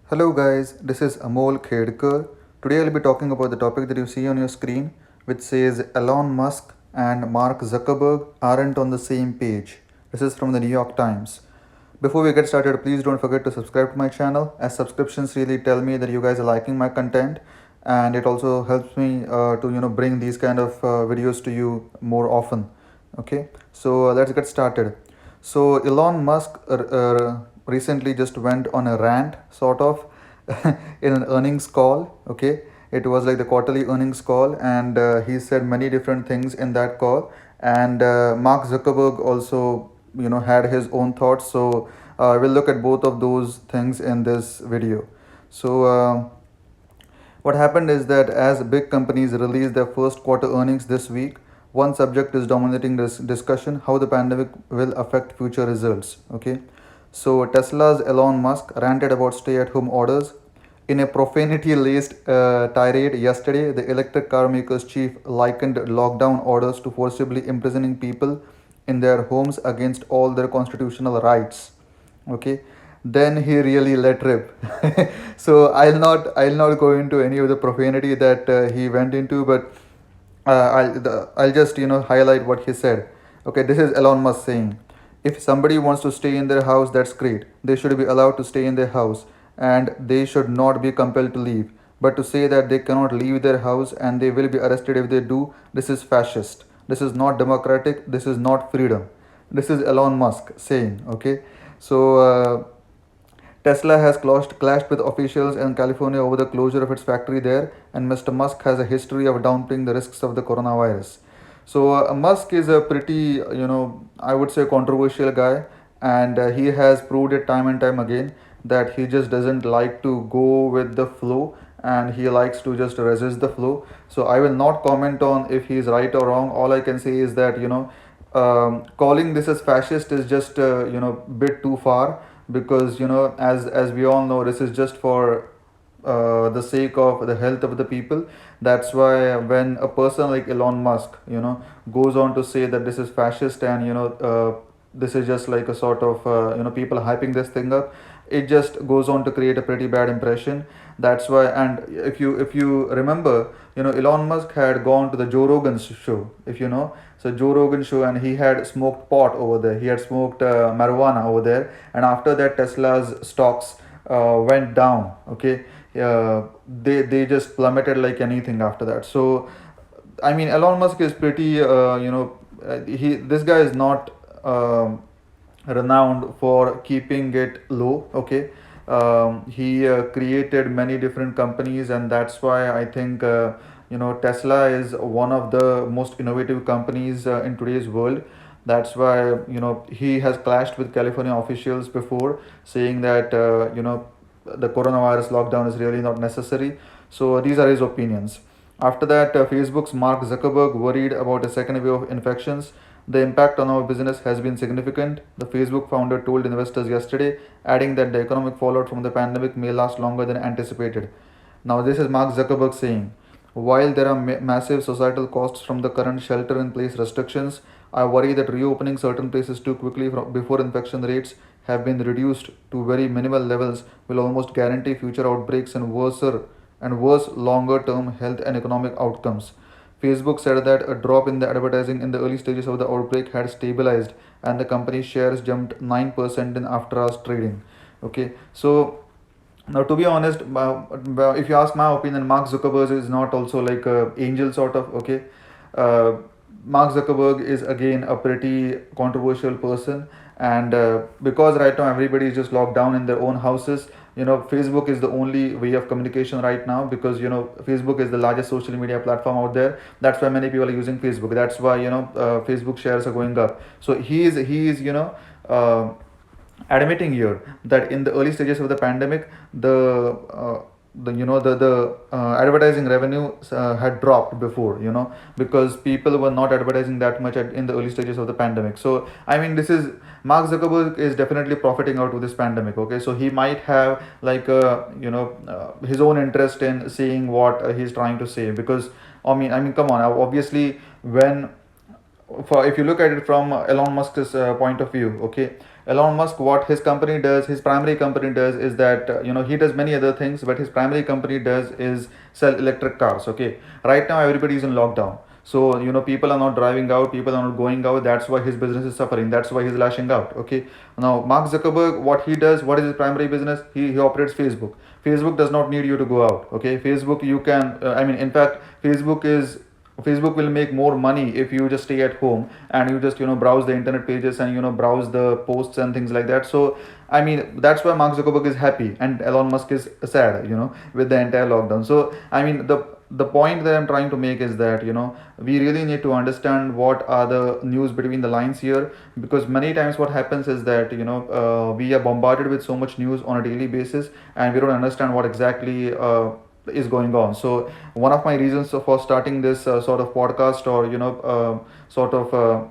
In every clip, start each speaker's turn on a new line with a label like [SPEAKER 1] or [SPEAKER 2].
[SPEAKER 1] Hello guys, this is Amol Khedkar. Today I'll be talking about the topic that you see on your screen, which says Elon Musk and Mark Zuckerberg aren't on the same page. This is from the New York Times. Before we get started, please don't forget to subscribe to my channel, as subscriptions really tell me that you guys are liking my content, and it also helps me to bring these kind of videos to you more often. Okay, so let's get started. So Elon Musk recently just went on a rant, sort of, in an earnings call. Okay, it was like the quarterly earnings call, and he said many different things in that call. And Mark Zuckerberg also, had his own thoughts. So we'll look at both of those things in this video. So. What happened is that as big companies release their first quarter earnings this week, one subject is dominating this discussion: how the pandemic will affect future results. Okay, so Tesla's Elon Musk ranted about stay-at-home orders. In a profanity-laced tirade yesterday, the electric car maker's chief likened lockdown orders to forcibly imprisoning people in their homes against all their constitutional rights. Okay, then he really let rip. So I'll not go into any of the profanity that he went into, but I'll just highlight what he said. Okay, this is Elon Musk saying, if somebody wants to stay in their house, that's great. They should be allowed to stay in their house, and they should not be compelled to leave. But to say that they cannot leave their house and they will be arrested if they do, this is fascist. This is not democratic. This is not freedom. This is Elon Musk saying. Okay, so. Tesla has clashed with officials in California over the closure of its factory there, and Mr. Musk has a history of downplaying the risks of the coronavirus. So, Musk is a pretty, I would say, controversial guy, and he has proved it time and time again that he just doesn't like to go with the flow, and he likes to just resist the flow. So, I will not comment on if he is right or wrong. All I can say is that, calling this as fascist is just, bit too far, because as we all know, this is just for the sake of the health of the people. That's why when a person like Elon Musk goes on to say that this is fascist, and this is just like a sort of people hyping this thing up, it just goes on to create a pretty bad impression. That's why. And if you remember, Elon Musk had gone to the Joe Rogan's show, if you know. So Joe Rogan show, and he had smoked pot over there. He had smoked marijuana over there, and after that, Tesla's stocks went down. Okay, they just plummeted like anything after that. So, I mean, Elon Musk is pretty. He this guy is not renowned for keeping it low. Okay, he created many different companies, and that's why I think. Tesla is one of the most innovative companies in today's world. That's why he has clashed with California officials before, saying that the coronavirus lockdown is really not necessary. So these are his opinions. After that, Facebook's Mark Zuckerberg worried about a second wave of infections. The impact on our business has been significant, the Facebook founder told investors yesterday, adding that the economic fallout from the pandemic may last longer than anticipated. Now, this is Mark Zuckerberg saying, while there are massive societal costs from the current shelter in place restrictions, I worry that reopening certain places too quickly before infection rates have been reduced to very minimal levels will almost guarantee future outbreaks and worse longer term health and economic outcomes. Facebook said that a drop in the advertising in the early stages of the outbreak had stabilized, and the company's shares jumped 9% in after hours trading. Okay, so now, to be honest, if you ask my opinion, Mark Zuckerberg is not also like a angel sort of. Okay, uh, Mark Zuckerberg is again a pretty controversial person, and because right now everybody is just locked down in their own houses. Facebook is the only way of communication right now, because Facebook is the largest social media platform out there. That's why many people are using Facebook. That's why Facebook shares are going up. So he is admitting here that in the early stages of the pandemic, the advertising revenue had dropped before, because people were not advertising that much in the early stages of the pandemic. So I mean, this is Mark Zuckerberg is definitely profiting out of this pandemic. Okay, so he might have like his own interest in seeing what he's trying to say, because I mean come on, obviously, when for if you look at it from Elon Musk's point of view, okay, Elon Musk, what his company does, his primary company does is that he does many other things, but his primary company does is sell electric cars. Okay, right now everybody is in lockdown, so people are not driving out, people are not going out. That's why his business is suffering. That's why he's lashing out. Okay, now Mark Zuckerberg, what he does, what is his primary business? He operates Facebook. Facebook does not need you to go out. Okay, Facebook, you can. In fact, Facebook will make more money if you just stay at home and you just browse the internet pages and browse the posts and things like that. So that's why Mark Zuckerberg is happy and Elon Musk is sad, with the entire lockdown. So the point that I'm trying to make is that we really need to understand what are the news between the lines here, because many times what happens is that we are bombarded with so much news on a daily basis and we don't understand what exactly is going on. So one of my reasons for starting this sort of podcast or sort of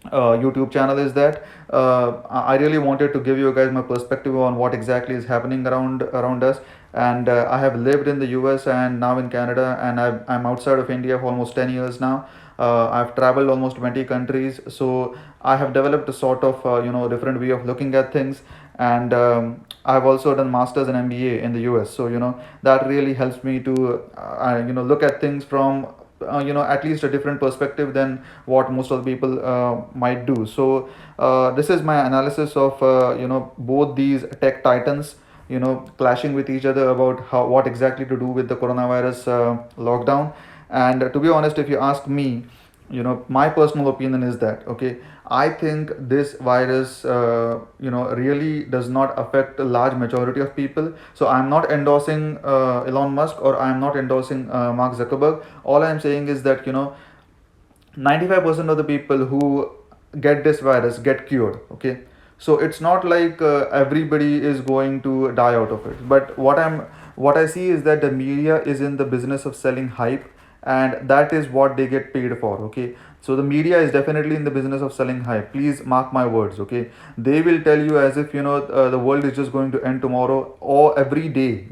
[SPEAKER 1] YouTube channel is that I really wanted to give you guys my perspective on what exactly is happening around us. And I have lived in the US and now in Canada, and I'm outside of India for almost 10 years now. I've traveled almost 20 countries, so I have developed a sort of different way of looking at things. And I've also done masters and MBA in the US, so that really helps me to look at things from at least a different perspective than what most of the people might do. So this is my analysis of both these tech titans clashing with each other about what exactly to do with the coronavirus lockdown. And to be honest, if you ask me, my personal opinion is that, okay, I think this virus really does not affect a large majority of people. So I'm not endorsing Elon Musk, or I'm not endorsing Mark Zuckerberg. All I'm saying is that 95% of the people who get this virus get cured. Okay, so it's not like everybody is going to die out of it. But what I see is that the media is in the business of selling hype, and that is what they get paid for. Okay, so the media is definitely in the business of selling hype. Please mark my words. Okay, they will tell you as if the world is just going to end tomorrow or every day.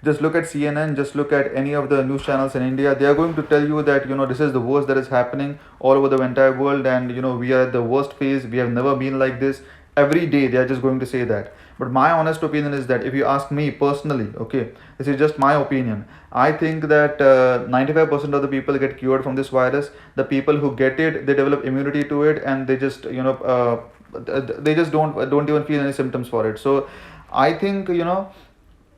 [SPEAKER 1] Just look at CNN, just look at any of the news channels in India. They are going to tell you that this is the worst that is happening all over the entire world, and we are at the worst phase. We have never been like this. Every day they are just going to say that. But my honest opinion is that if you ask me personally, okay, this is just my opinion, I think that 95% of the people get cured from this virus. The people who get it, they develop immunity to it, and they just they just don't even feel any symptoms for it. So I think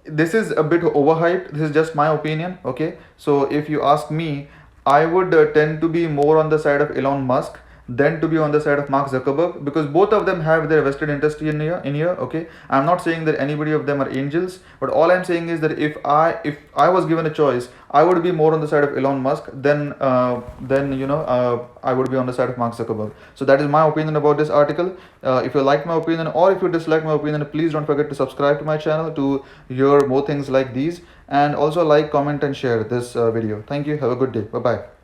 [SPEAKER 1] this is a bit overhyped. This is just my opinion. Okay, so if you ask me, I would tend to be more on the side of Elon Musk than to be on the side of Mark Zuckerberg, because both of them have their vested interest in here. Okay, I'm not saying that anybody of them are angels, but all I'm saying is that if I was given a choice, I would be more on the side of Elon Musk than I would be on the side of Mark Zuckerberg. So that is my opinion about this article. If you like my opinion or if you dislike my opinion, please don't forget to subscribe to my channel to hear more things like these, and also like, comment and share this video. Thank you. Have a good day. Bye bye.